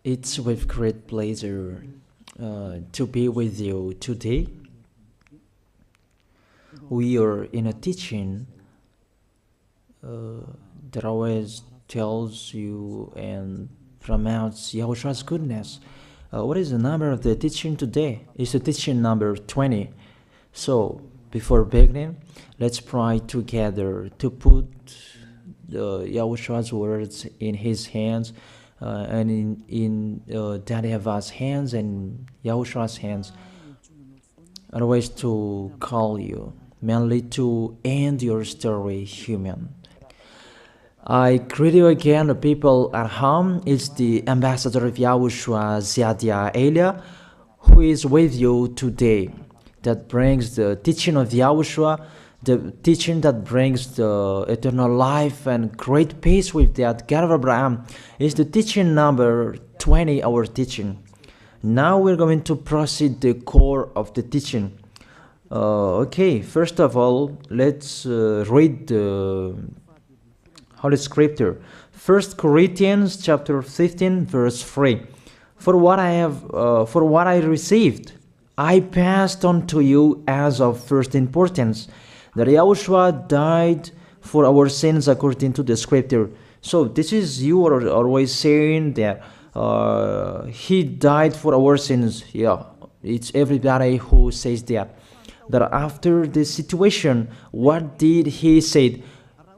It's with great pleasure to be with you today. We are in a teaching that always tells you and promotes Yahoshua's goodness. What is the number of the teaching today? It's the teaching number 20. So, before beginning, let's pray together to put Yahoshua's words in his hands and in Daddy Yahvah's hands and Yahoshua's hands. Otherwise, to call you, mainly to end your story human. I greet you again, the people at home. It's the ambassador of Yahushua, Ziadia Elia, who is with you today. That brings the teaching of Yahushua, the teaching that brings the eternal life and great peace with that God of Abraham. Is the teaching number 20, our teaching. Now we're going to proceed the core of the teaching. Okay, first of all, let's read the Holy Scripture. 1 Corinthians chapter 15, verse 3. For what I received, I passed on to you as of first importance, that Yahushua died for our sins according to the Scripture. So this is, you are always saying that he died for our sins. Yeah, it's everybody who says that. That after the situation, what did he say?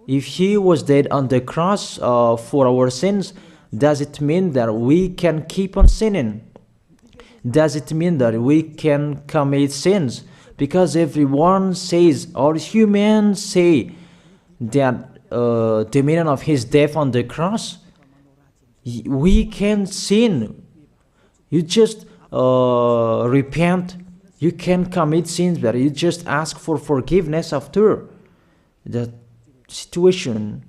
If he was dead on the cross for our sins, does it mean that we can keep on sinning? Does it mean that we can commit sins? Because everyone says, all humans say that the meaning of his death on the cross, we can sin. You just repent. You can commit sins, but you just ask for forgiveness after. The situation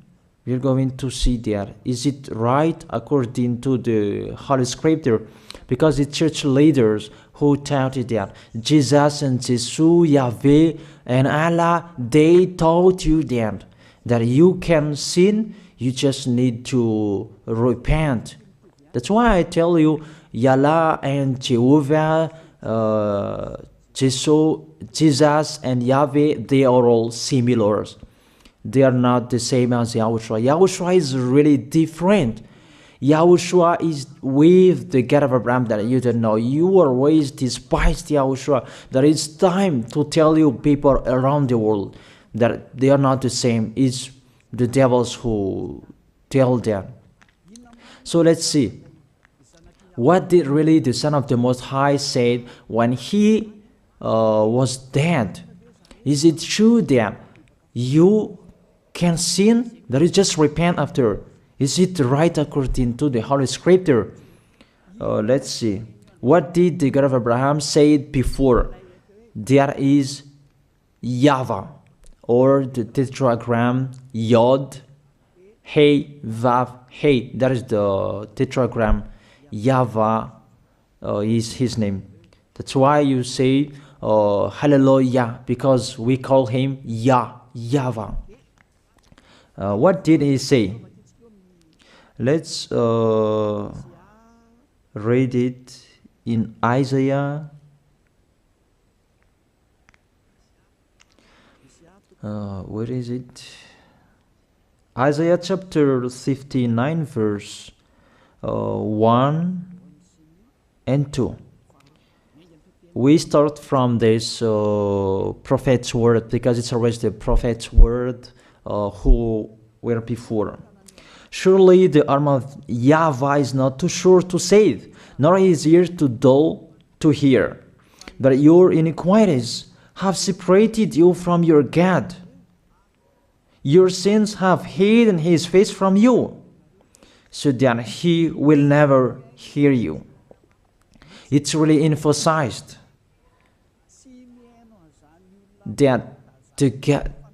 we're going to see there. Is it right according to the Holy Scripture? Because the church leaders who taught that Jesus and Jesus, Yahweh and Allah, they taught you that you can sin, you just need to repent. That's why I tell you, Yahlah and Jehovah, Jesus and Yahweh, they are all similar. They are not the same as Yahushua. Yahushua is really different. Yahushua is with the God of Abraham that you don't know. You always despise Yahushua. There is time to tell you people around the world that they are not the same. It's the devils who tell them. So let's see. What did really the Son of the Most High say when he was dead? Is it true that you can sin? That is just repent after. Is it right according to the Holy Scripture? Let's see. What did the God of Abraham say before? There is YAHVAH, or the tetragram Yod, Hey, Vav, Hey. That is the tetragram. YAHVAH is his name. That's why you say Hallelujah, because we call him YAHVAH. What did he say? Let's read it in Isaiah. Where is it? Isaiah chapter 59, verse 1 and 2. We start from this prophet's word, because it's always the prophet's word who were before. Surely the arm of YAHVAH is not too short to save, nor his ear too dull to hear. But your iniquities have separated you from your God. Your sins have hidden his face from you, so that he will never hear you. It's really emphasized that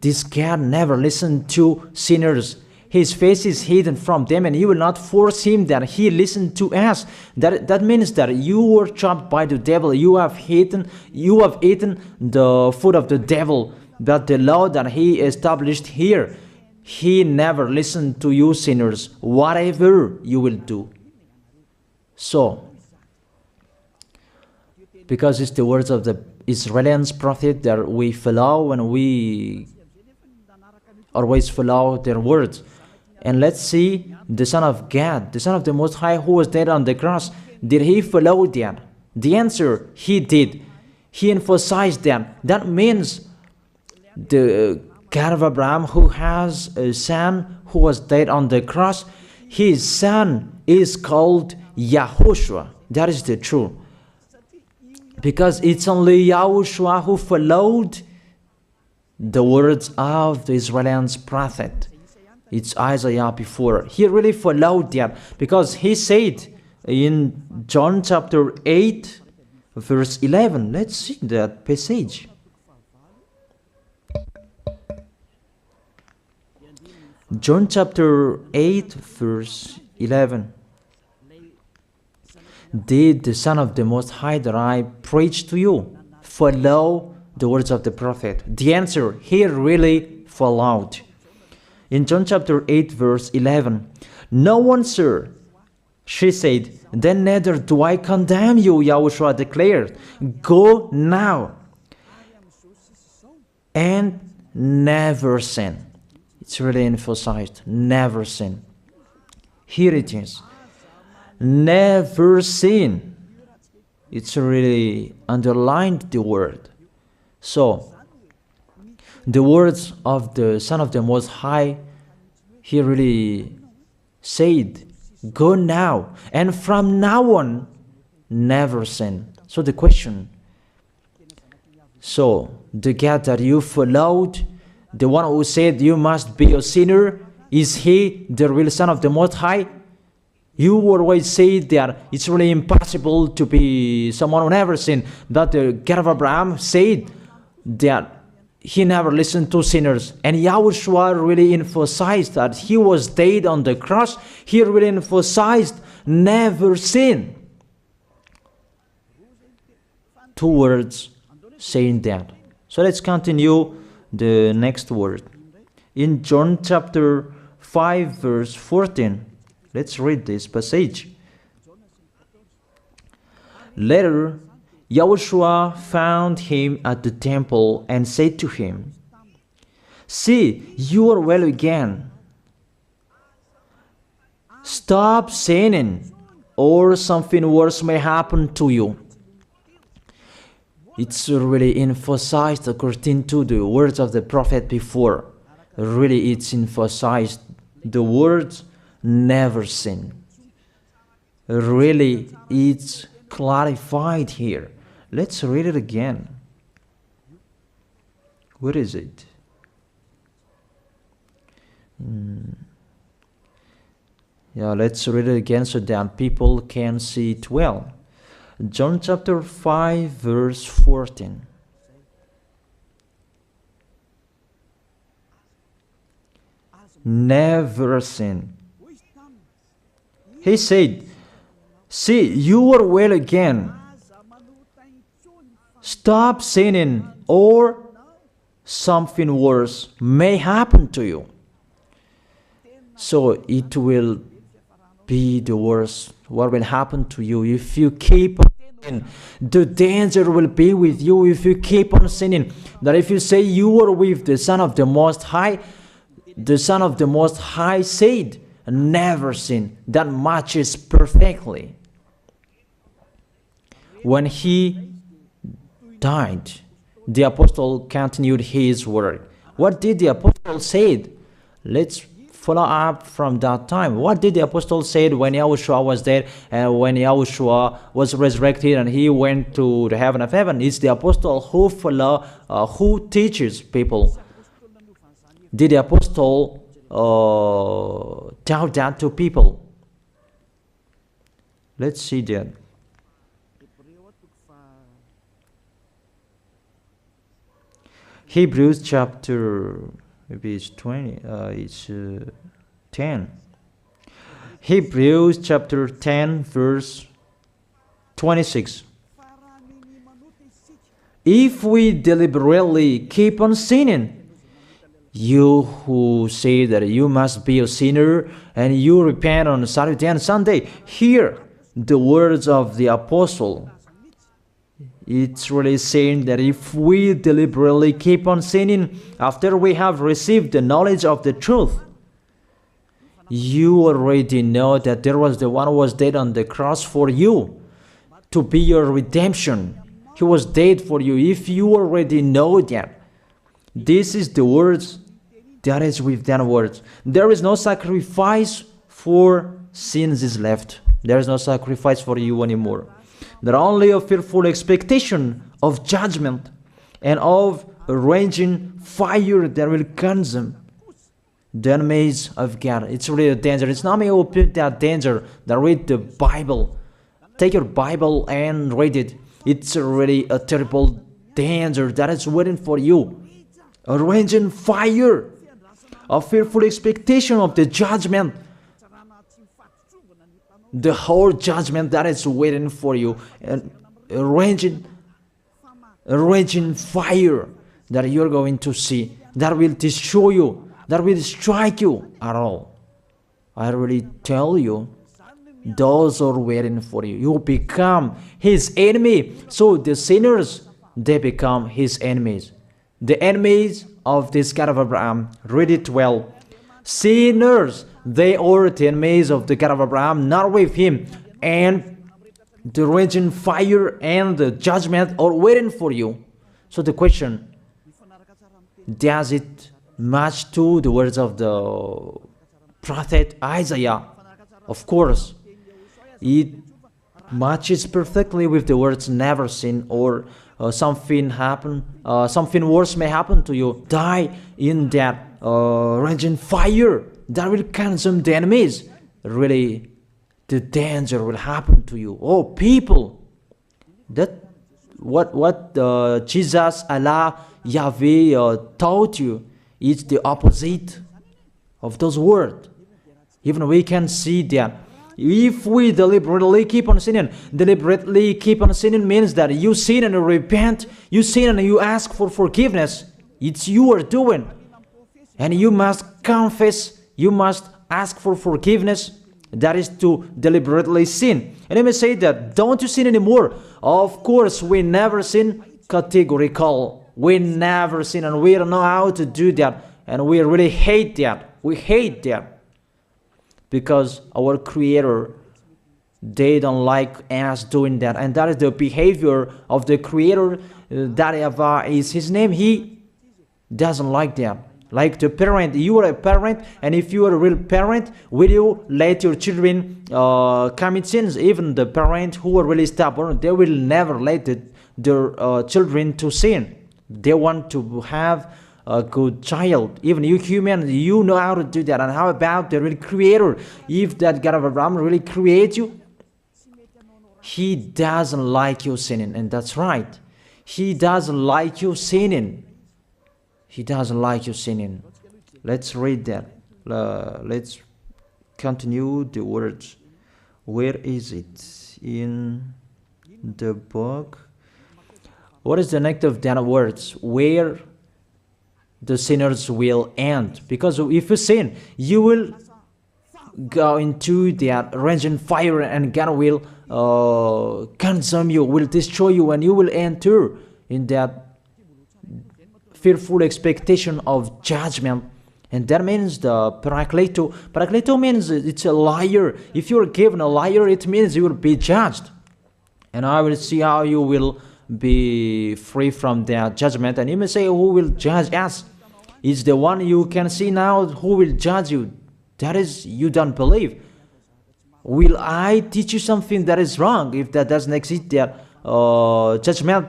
this God never listened to sinners. His face is hidden from them, and he will not force him that he listen to us. That means that you were trapped by the devil. You have eaten the food of the devil. But the law that he established here, he never listened to you sinners, whatever you will do. So, because it's the words of the Israelians prophet that we follow, and we always follow their words. And let's see the Son of God, the Son of the Most High, who was dead on the cross. Did he follow that? The answer, he did. He emphasized that. That means the God of Abraham, who has a son who was dead on the cross, his son is called YAHOSHUAH. That is the truth. Because it's only YAHOSHUAH who followed the words of the Israelians prophet. It's Isaiah before. He really followed that, because he said in John chapter 8, verse 11. Let's see that passage. John chapter 8, verse 11. Did the Son of the Most High that I preach to you follow the words of the prophet? The answer, he really followed. In John chapter 8, verse 11, no one, sir, she said, then neither do I condemn you, YAHOSHUAH declared. Go now and never sin. It's really emphasized, never sin. Here it is. Never sin. It's really underlined the word. So, the words of the Son of the Most High, he really said, go now, and from now on, never sin. So the question, so the God that you followed, the one who said you must be a sinner, is he the real Son of the Most High? You always say that it's really impossible to be someone who never sinned. But the God of Abraham said that he never listened to sinners. And YAHOSHUAH really emphasized that he was dead on the cross. He really emphasized never sin. Two words saying that. So let's continue the next word. In John chapter 5, verse 14. Let's read this passage. Later, YAHOSHUAH found him at the temple and said to him, see, you are well again. Stop sinning, or something worse may happen to you. It's really emphasized according to the words of the prophet before. Really, it's emphasized the words never sin. Really, it's clarified here. Let's read it again. Where is it? Yeah, let's read it again so that people can see it well. John chapter 5, verse 14. Never sin. He said, see, you are well again. Stop sinning, or something worse may happen to you. So it will be the worst. What will happen to you if you keep on sinning? The danger will be with you if you keep on sinning. That if you say you are with the Son of the Most High, the Son of the Most High said, never sin. That matches perfectly. When he died, the apostle continued his work. What did the apostle say? Let's follow up from that time. What did the apostle say when YAHOSHUAH was dead and when YAHOSHUAH was resurrected and he went to the heaven of heaven? It's the apostle who teaches people. Did the apostle tell that to people? Let's see that. Hebrews chapter, maybe it's 20, it's 10. Hebrews chapter 10, verse 26. If we deliberately keep on sinning, you who say that you must be a sinner and you repent on Saturday and Sunday, here the words of the apostle. It's really saying that if we deliberately keep on sinning after we have received the knowledge of the truth, you already know that there was the one who was dead on the cross for you to be your redemption. He was dead for you. If you already know that, this is the words that is with that words. There is no sacrifice for sins is left. There is no sacrifice for you anymore. There are only a fearful expectation of judgment and of a raging fire that will consume the enemies of God. It's really a danger. It's not me who put that danger that read the Bible. Take your Bible and read it. It's really a terrible danger that is waiting for you. A raging fire, a fearful expectation of the judgment. The whole judgment that is waiting for you, and a raging fire that you're going to see, that will destroy you, that will strike you at all. I really tell you, those are waiting for you. You become his enemy. So the sinners, they become his enemies. The enemies of this God of Abraham. Read it well. Sinners, they are the enemies of the God of Abraham, not with him. And the raging fire and the judgment are waiting for you. So the question, does it match to the words of the prophet Isaiah? Of course, it matches perfectly with the words never sin, or something worse may happen to you. Die in that raging fire that will consume the enemies. Really, the danger will happen to you. Oh, people, that what Jesus, Allah, Yahweh taught you is the opposite of those words. Even we can see that if we deliberately keep on sinning means that you sin and you repent, you sin and you ask for forgiveness. It's you are doing. And you must confess, you must ask for forgiveness. That is to deliberately sin. And you may say that, don't you sin anymore? Of course, we never sin. Categorical. We never sin, and we don't know how to do that. And we really hate that. We hate that. Because our Creator, they don't like us doing that. And that is the behavior of the Creator. That YAHVAH is his name. He doesn't like that. Like the parent, you are a parent, and if you are a real parent, will you let your children commit sins? Even the parent who are really stubborn, they will never let their children to sin. They want to have a good child. Even you human, you know how to do that. And how about the real Creator? If that God of Abraham really creates you, he doesn't like you sinning. And that's right. He doesn't like you sinning. He doesn't like you sinning. Let's read that. Let's continue the words. Where is it? In the book. What is the next of that words? Where the sinners will end. Because if you sin, you will go into that raging fire, and God will consume you, will destroy you, and you will enter in that fearful expectation of judgment. And that means the parakleto. Parakleto means it's a liar. If you're given a liar, it means you will be judged. And I will see how you will be free from that judgment. And you may say, who will judge us? It's the one you can see now who will judge you. That is, you don't believe. Will I teach you something that is wrong if that doesn't exist, that judgment?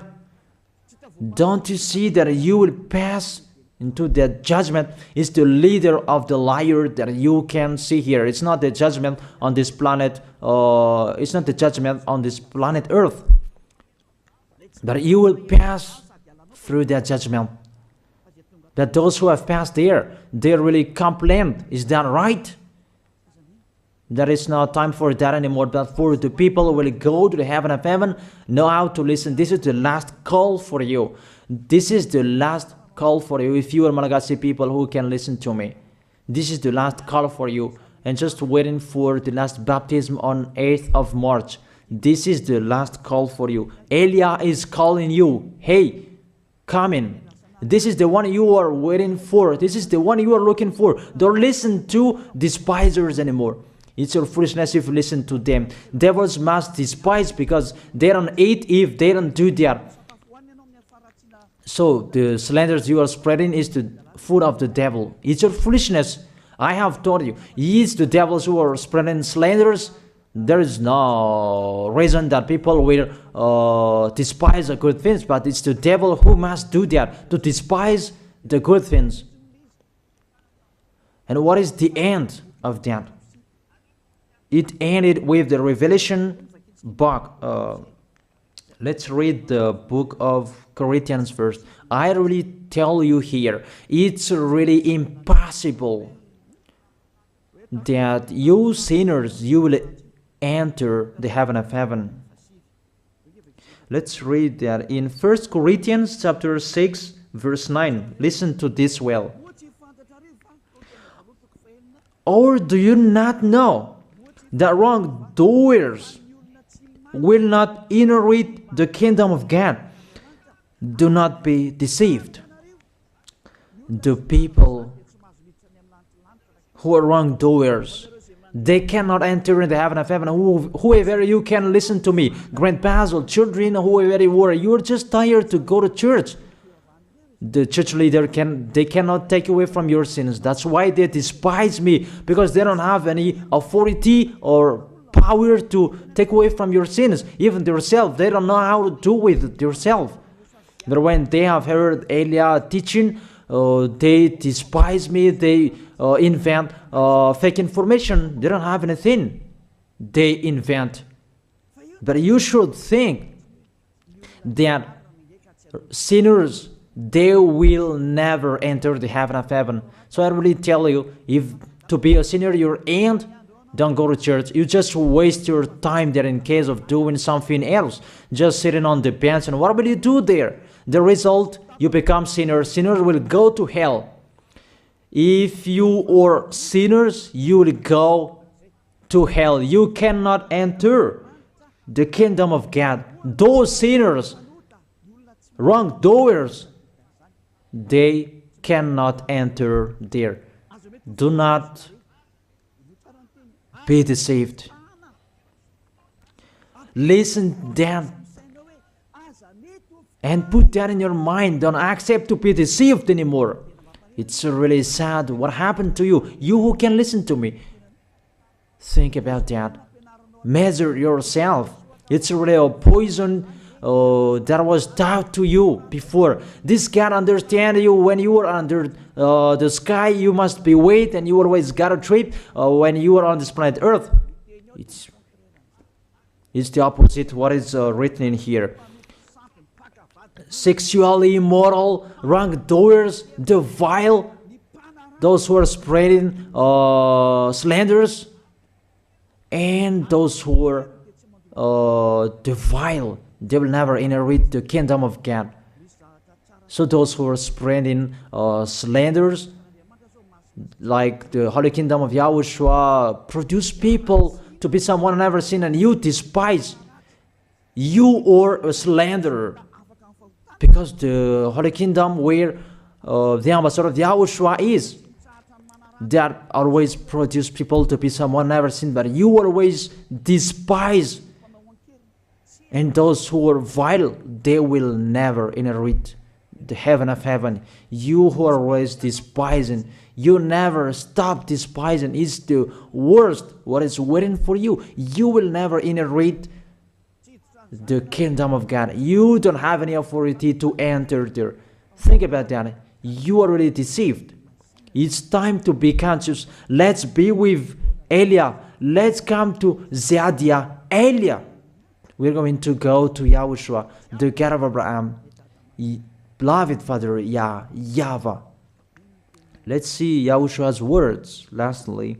Don't you see that you will pass into that judgment? Is the leader of the liar that you can see here. It's not the judgment on this planet. It's not the judgment on this planet Earth. But you will pass through that judgment. That those who have passed there, they really complain. Is that right? There is no time for that anymore. But for the people who will go to the heaven of heaven, know how to listen. This is the last call for you. This is the last call for you. If you are Malagasy people who can listen to me, this is the last call for you. and just waiting for the last baptism on 8th of March. This is the last call for you. Elijah is calling you. Hey, come in. This is the one you are waiting for. This is the one you are looking for. Don't listen to despisers anymore. It's your foolishness if you listen to them. Devils must despise because they don't eat if they don't do that. So the slanders you are spreading is the food of the devil. It's your foolishness. I have told you. It's the devils who are spreading slanders. There is no reason that people will despise the good things, but it's the devil who must do that, to despise the good things. And what is the end of that? It ended with the Revelation book. Let's read the book of Corinthians first. I really tell you here, it's really impossible that you sinners, you will enter the heaven of heaven. Let's read that in 1 Corinthians chapter 6 verse 9. Listen to this well. Or do you not know that wrongdoers will not inherit the kingdom of God? Do not be deceived. The people who are wrongdoers, they cannot enter in the heaven of heaven. Whoever you can listen to me, grandpas or children, whoever you are, you're just tired to go to church. The church leader they cannot take away from your sins. That's why they despise me, because they don't have any authority or power to take away from your sins. Even themselves, they don't know how to do with yourself. But when they have heard Elijah teaching, they despise me. They invent fake information. They don't have anything. They invent. But you should think that sinners, they will never enter the heaven of heaven. So I really tell you, if to be a sinner you end, don't go to church. You just waste your time there in case of doing something else. Just sitting on the bench, and what will you do there? The result, you become sinners. Sinners will go to hell. If you are sinners, you will go to hell. You cannot enter the kingdom of God. Those sinners, wrongdoers, they cannot enter there. Do not be deceived. Listen then and put that in your mind. Don't accept to be deceived anymore. It's really sad what happened to you. You who can listen to me, think about that. Measure yourself. It's really a poison that was taught to you before. This God understand you when you are under the sky. You must be wait, and you always got a trip when you are on this planet Earth. It's the opposite what is written in here. Sexually immoral, wrongdoers, the vile, those who are spreading slanders, and those who are the vile, they will never inherit the kingdom of God. So those who are spreading slanders, like the Holy Kingdom of YAHOSHUAH, produce people to be someone never seen, and you despise. You are a slanderer. Because the Holy Kingdom where the ambassador of YAHOSHUAH is, that always produce people to be someone never seen, but you always despise. And those who are vile, they will never inherit the heaven of heaven. You who are always despising, you never stop despising. It's the worst what is waiting for you. You will never inherit the kingdom of God. You don't have any authority to enter there. Think about that. You are already deceived. It's time to be conscious. Let's be with Elijah. Let's come to Zadiah. Elijah. We're going to go to YAHOSHUAH, the God of Abraham, beloved Father YAHVAH. Let's see YAHOSHUAH's words. Lastly,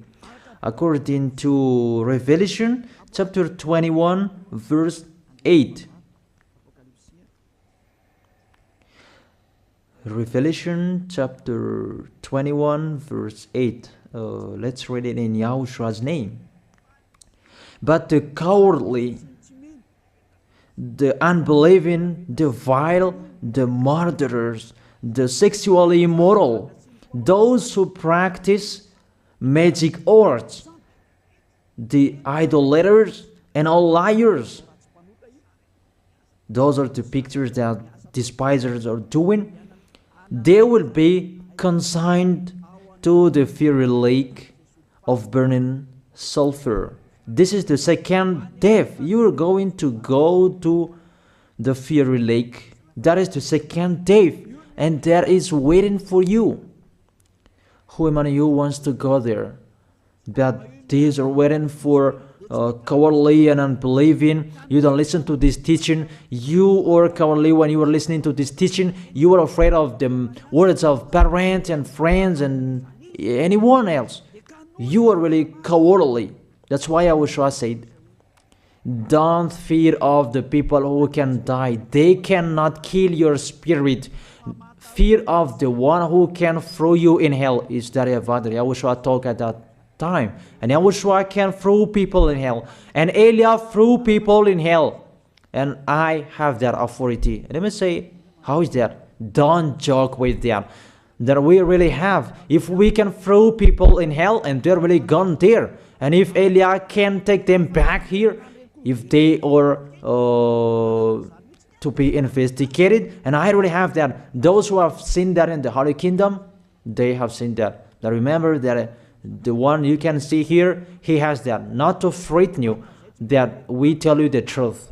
according to Revelation chapter 21, verse 8. Revelation chapter 21 verse 8. Let's read it in Yahoshua's name. But the cowardly, the unbelieving, the vile, the murderers, the sexually immoral, those who practice magic arts, the idolaters, and all liars. Those are the pictures that despisers are doing. They will be consigned to the fiery lake of burning sulfur. This is the second death. You are going to go to the fiery lake. That is the second death, and that is waiting for you. Who among you wants to go there? That these are waiting for cowardly and unbelieving. You don't listen to this teaching. You are cowardly when you are listening to this teaching. You are afraid of the words of parents and friends and anyone else. You are really cowardly. That's why YAHOSHUAH said, don't fear of the people who can die. They cannot kill your spirit. Fear of the one who can throw you in hell. Is that what YAHOSHUAH talked at that time? And YAHOSHUAH can throw people in hell. And Eliah threw people in hell. And I have that authority. Let me say, how is that? Don't joke with that. That we really have. If we can throw people in hell and they're really gone there, and if Eliah can take them back here, if they are to be investigated, and I really have that. Those who have seen that in the Holy Kingdom, they have seen that. Now remember that the one you can see here, he has that. Not to frighten you, that we tell you the truth,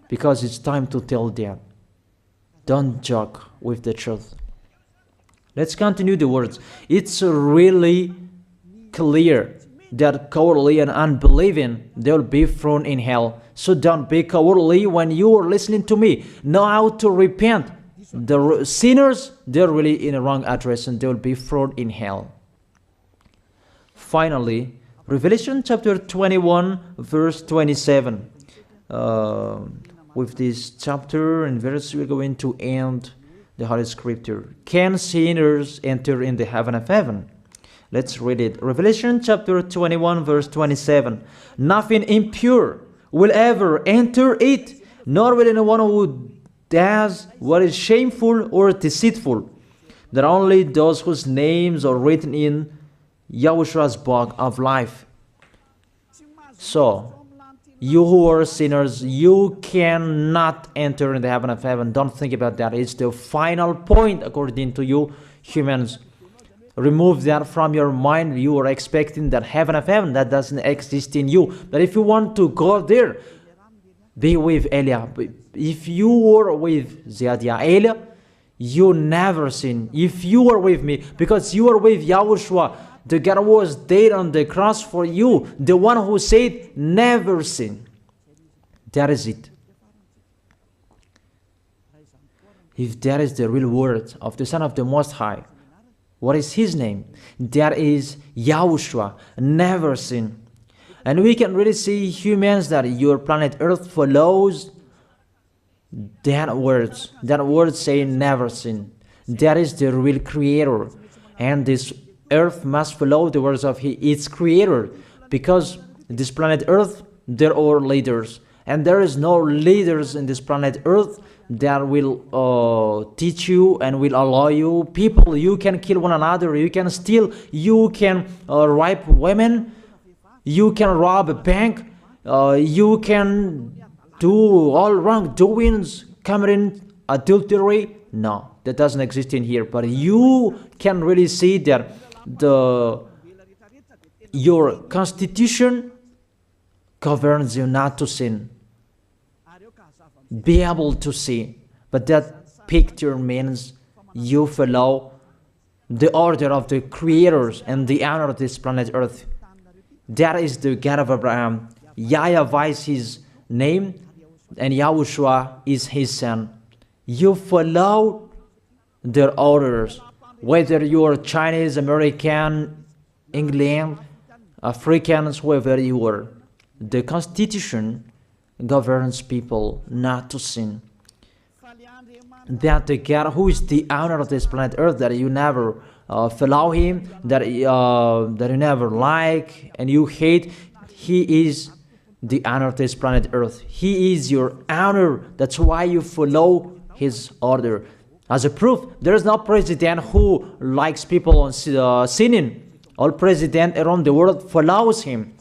because it's time to tell that. Don't joke with the truth. Let's continue the words. It's really clear that cowardly and unbelieving, they'll be thrown in hell. So don't be cowardly when you are listening to me. Know how to repent. The sinners, they're really in the wrong address and they'll be thrown in hell. Finally, Revelation chapter 21, verse 27. With this chapter and verse, we're going to end the Holy Scripture. Can sinners enter in the heaven of heaven? Let's read it. Revelation chapter 21, verse 27. Nothing impure will ever enter it, nor will anyone who does what is shameful or deceitful. That only those whose names are written in YAHOSHUAH's book of life. So, you who are sinners, you cannot enter in the heaven of heaven. Don't think about that. It's the final point according to you humans. Remove that from your mind. You are expecting that heaven of heaven that doesn't exist in you. But if you want to go there, be with Eliah. If you were with Eliah, you never sin. If you are with me, because you are with YAHOSHUAH, the God was dead on the cross for you, the one who said never sin. That is it. If that is the real word of the Son of the Most High, what is his name? That is YAHOSHUAH, never sin. And we can really see humans that your planet Earth follows that word saying never sin. That is the real creator. And this Earth must follow the words of its creator, because this planet Earth, there are leaders. And there is no leaders in this planet Earth that will teach you and will allow you. People, you can kill one another, you can steal, you can rape women, you can rob a bank, you can do all wrongdoings, committing adultery. No, that doesn't exist in here. But you can really see that your constitution governs you not to sin. Be able to see. But that picture means you follow the order of the creators and the honor of this planet Earth. That is the God of Abraham. YAHVAH is his name, and YAHOSHUAH is his son. You follow their orders, whether you are Chinese, American, England, Africans, whoever you are. The Constitution governs people not to sin. That the God who is the owner of this planet Earth, that you never follow him, that you never like and you hate, he is the owner of this planet Earth. He is your owner. That's why you follow his order. As a proof, there is no president who likes people on sinning. All president around the world follows him.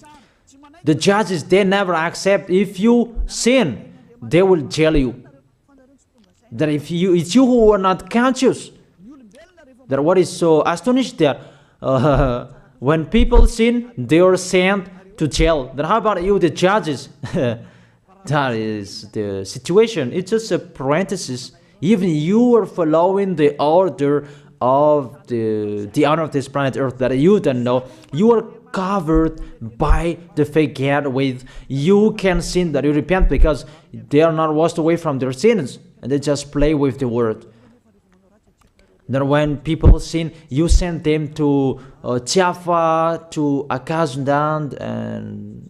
The judges, they never accept. If you sin, they will jail you. That if it's you who are not conscious. That what is so astonished that when people sin, they are sent to jail. Then how about you, the judges? That is the situation. It's just a parenthesis. Even you are following the order of the owner of this planet Earth that you don't know. You are covered by the fake God with you can sin, that you repent, because they are not washed away from their sins and they just play with the word. Then when people sin, you send them to Java, to Akazundan, and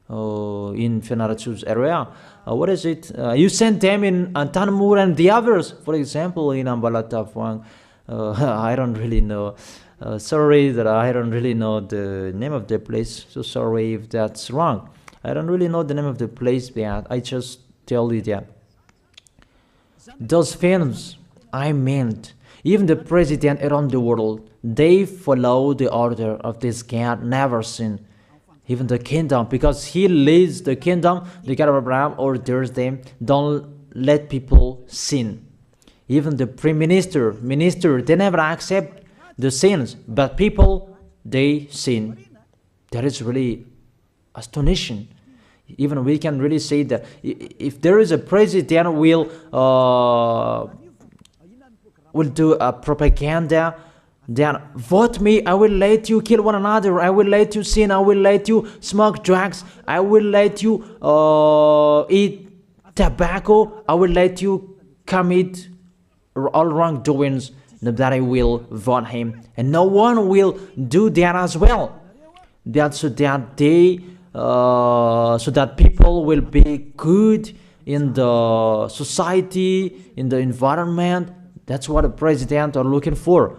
in Fenarachu's area. What is it? You send them in Tanmur and the others. For example, in Ambalatafuang. I don't really know. Sorry that I don't really know the name of the place. So sorry if that's wrong. I don't really know the name of the place, but I just tell you that. Those films, I meant, even the president around the world, they follow the order of this God, never sin. Even the kingdom, because he leads the kingdom, the God of Abraham orders them, don't let people sin. Even the prime minister, they never accept the sins, but people, they sin. That is really astonishing. Even we can really say that if there is a president will do a propaganda, then vote me, I will let you kill one another, I will let you sin, I will let you smoke drugs, I will let you eat tobacco, I will let you commit all wrongdoings, that I will vote him. And no one will do that as well. That's so that they so that people will be good in the society, in the environment. That's what the president are looking for.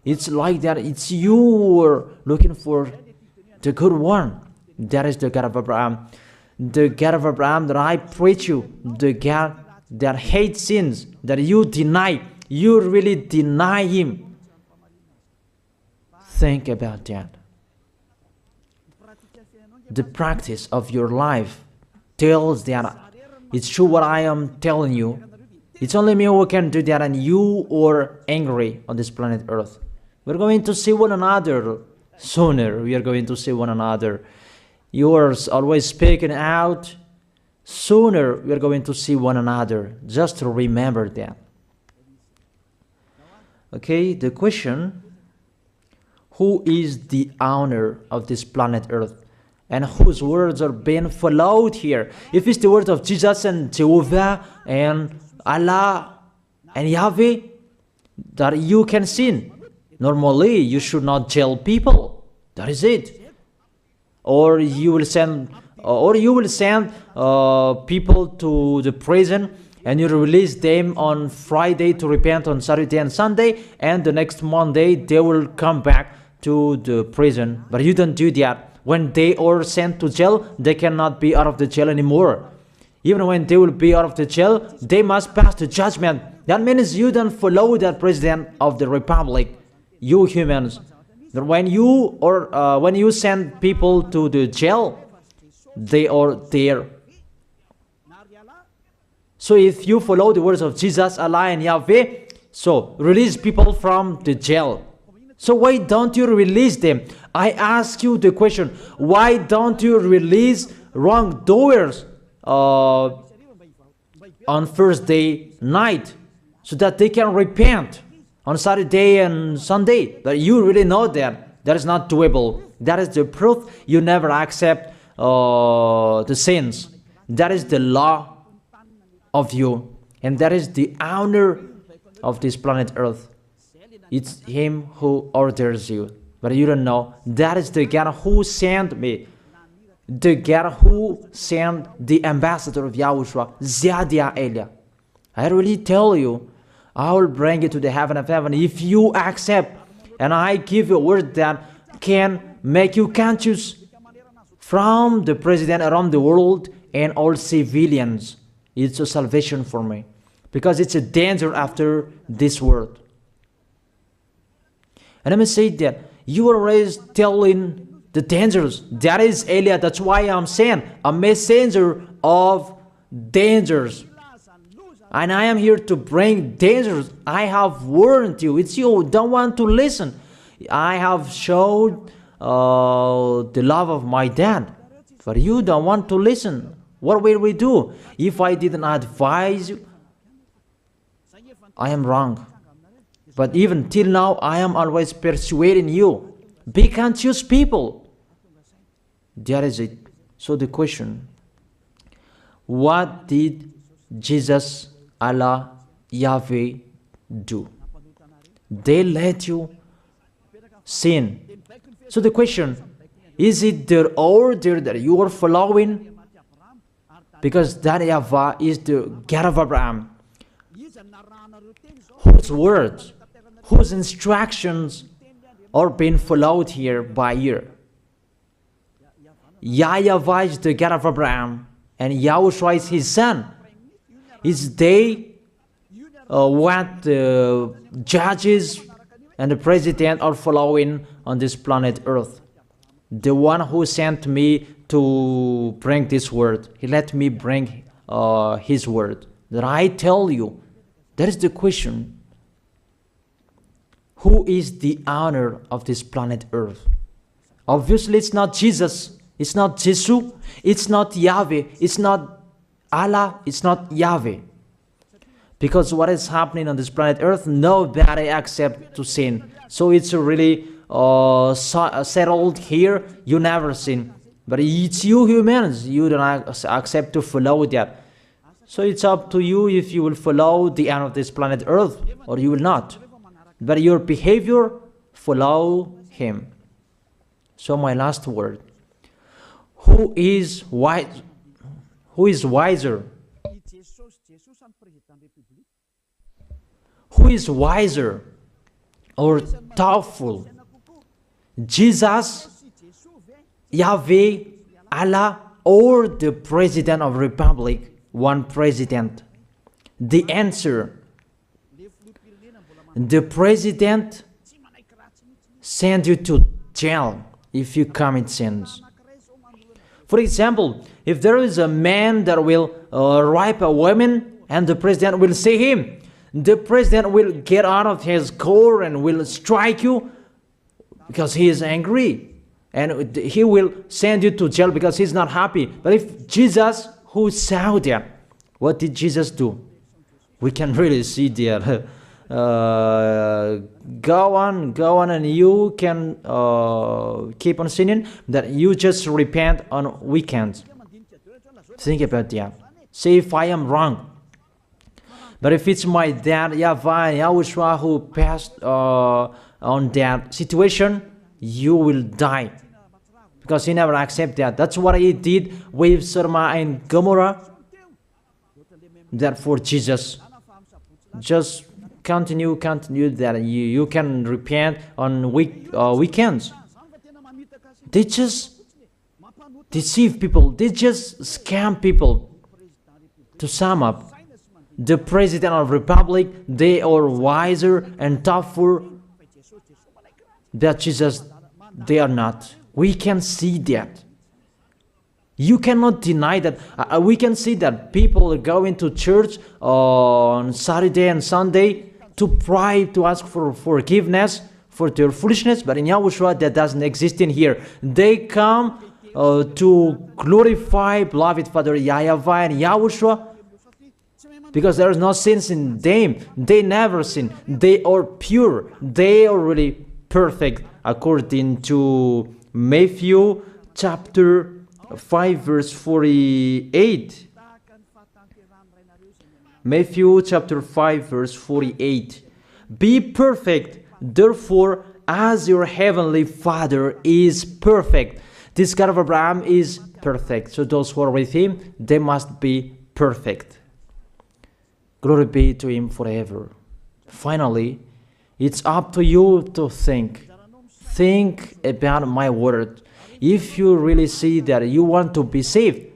It's like that. It's you who are looking for the good one. That is the God of Abraham. The God of Abraham that I preach you. The God that hates sins, that you deny. You really deny him. Think about that. The practice of your life tells that it's true what I am telling you. It's only me who can do that, and you are angry on this planet Earth. We're going to see one another sooner. We are going to see one another. You are always speaking out. Sooner we are going to see one another. Just to remember that. Okay, the question: who is the owner of this planet Earth? And whose words are being followed here? If it's the words of Jesus and Jehovah and Allah and Yahweh, that you can sin. Normally, you should not jail people. That is it. Or you will send, people to the prison, and you release them on Friday to repent on Saturday and Sunday, and the next Monday they will come back to the prison. But you don't do that. When they are sent to jail, they cannot be out of the jail anymore. Even when they will be out of the jail, they must pass the judgment. That means you don't follow that president of the republic, you humans. That when you send people to the jail, they are there. So if you follow the words of Jesus, Allah and Yahweh, so release people from the jail. So why don't you release them? I ask you the question, why don't you release wrongdoers on Thursday night so that they can repent on Saturday and Sunday? But you really know that is not doable. That is the proof you never accept the sins. That is the law of you, and that is the owner of this planet Earth. It's him who orders you, but you don't know. That is the God who sent me, the God who sent the ambassador of Yahushua, Ziadia Elia. I really tell you, I will bring you to the heaven of heaven if you accept, and I give you a word that can make you conscious from the president around the world and all civilians. It's a salvation for me, because it's a danger after this world. And let me say that you were raised telling the dangers. That is Eliah. That's why I'm saying a messenger of dangers. And I am here to bring dangers. I have warned you. It's you who don't want to listen. I have showed the love of my dad, but you don't want to listen. What will we do? If I didn't advise you, I am wrong. But even till now, I am always persuading you. Be conscious, people. That is it. So the question, what did Jesus, Allah, Yahweh do? They let you sin. So the question, is it their order that you are following? Because that YAHVAH is the God of Abraham, whose words, whose instructions are being followed here by year. YAHVAH is the God of Abraham, and YAHOSHUAH is his son. Is they what the judges and the president are following on this planet Earth? The one who sent me to bring this word, he let me bring his word. That I tell you, that is the question. Who is the owner of this planet Earth? Obviously, it's not Jesus. It's not Jesus. It's not Yahweh. It's not Allah. It's not Yahweh. Because what is happening on this planet Earth, nobody accepts to sin. So it's really settled here. You never sin. But it's you humans. You don't accept to follow that. So it's up to you if you will follow the end of this planet Earth or you will not. But your behavior, follow him. So my last word. Who is wise? Who is wiser? Who is wiser or thoughtful? Jesus, Yahweh, Allah, or the President of Republic? One president. The answer. The president send you to jail if you commit sins. For example, if there is a man that will rape a woman and the president will see him, the president will get out of his car and will strike you because he is angry. And he will send you to jail because he's not happy. But if Jesus, who saw that, what did Jesus do? We can really see that. Go on, and you can keep on sinning, that you just repent on weekends. Think about that. See if I am wrong. But if it's my dad, YAHVAH and YAHOSHUAH, who passed on that situation, you will die. Because he never accepted that. That's what he did with Sodom and Gomorrah. That for Jesus, just continue that you can repent on weekends. They just deceive people. They just scam people. To sum up, the President of the Republic, they are wiser and tougher than Jesus. They are not. We can see that. You cannot deny that. We can see that people are going to church on Saturday and Sunday to pray, to ask for forgiveness for their foolishness. But in YAHOSHUAH, that doesn't exist in here. They come to glorify beloved Father YAHVAH and YAHOSHUAH because there is no sins in them. They never sin. They are pure. They are really perfect according to Matthew chapter 5 verse 48. Matthew chapter 5 verse 48. Be perfect, therefore, as your heavenly Father is perfect. This God of Abraham is perfect. So those who are with him, they must be perfect. Glory be to him forever. Finally, it's up to you to think. Think about my word. If you really see that you want to be saved,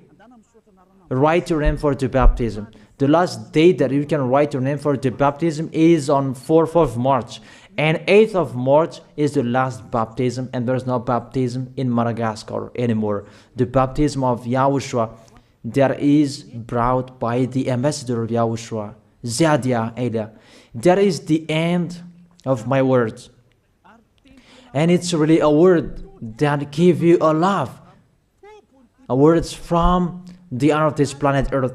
write your name for the baptism. The last date that you can write your name for the baptism is on 4th of March. And 8th of March is the last baptism, and there's no baptism in Madagascar anymore. The baptism of YAHOSHUAH that is brought by the ambassador of YAHOSHUAH, Zadia Elia. That is the end of my words. And it's really a word that gives you a love. A word from the honor of this planet Earth.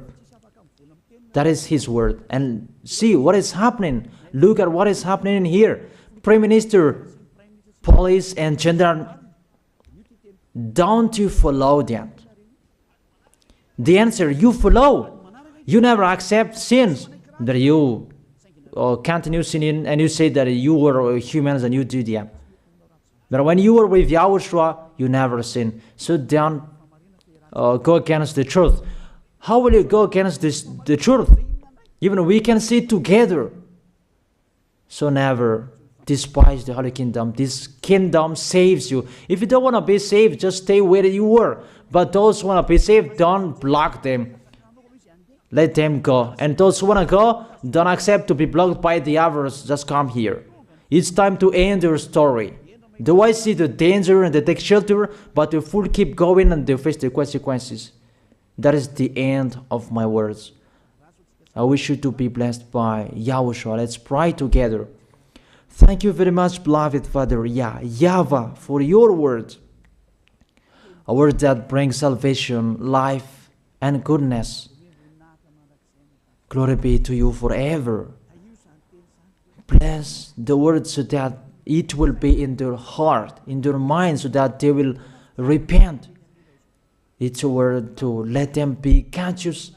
That is his word. And see what is happening. Look at what is happening in here. Prime Minister, police and gendarme, don't you follow that? The answer, you follow. You never accept sins. That you continue sinning and you say that you were humans and you do that. But when you were with YAHOSHUAH, you never sin. So don't go against the truth. How will you go against the truth? Even we can see together. So never despise the Holy Kingdom. This kingdom saves you. If you don't want to be saved, just stay where you were. But those who want to be saved, don't block them. Let them go. And those who want to go, don't accept to be blocked by the others. Just come here. It's time to end your story. Do I see the danger and they take shelter, but the fool keep going and they face the consequences? That is the end of my words. I wish you to be blessed by YAHOSHUAH. Let's pray together. Thank you very much, beloved Father YAHVAH, for your word. A word that brings salvation, life, and goodness. Glory be to you forever. Bless the word so that it will be in their heart, in their mind, so that they will repent. It's a word to let them be conscious,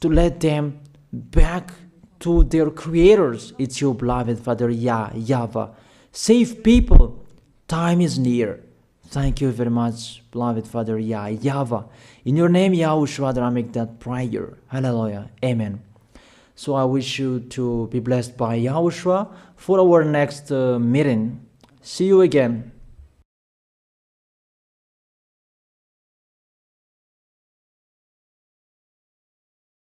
to let them back to their creators. It's your beloved Father YAHVAH. Save people. Time is near. Thank you very much, beloved Father YAHVAH. In your name, YAHOSHUAH, that I make that prayer. Hallelujah. Amen. So I wish you to be blessed by YAHOSHUAH for our next meeting. See you again.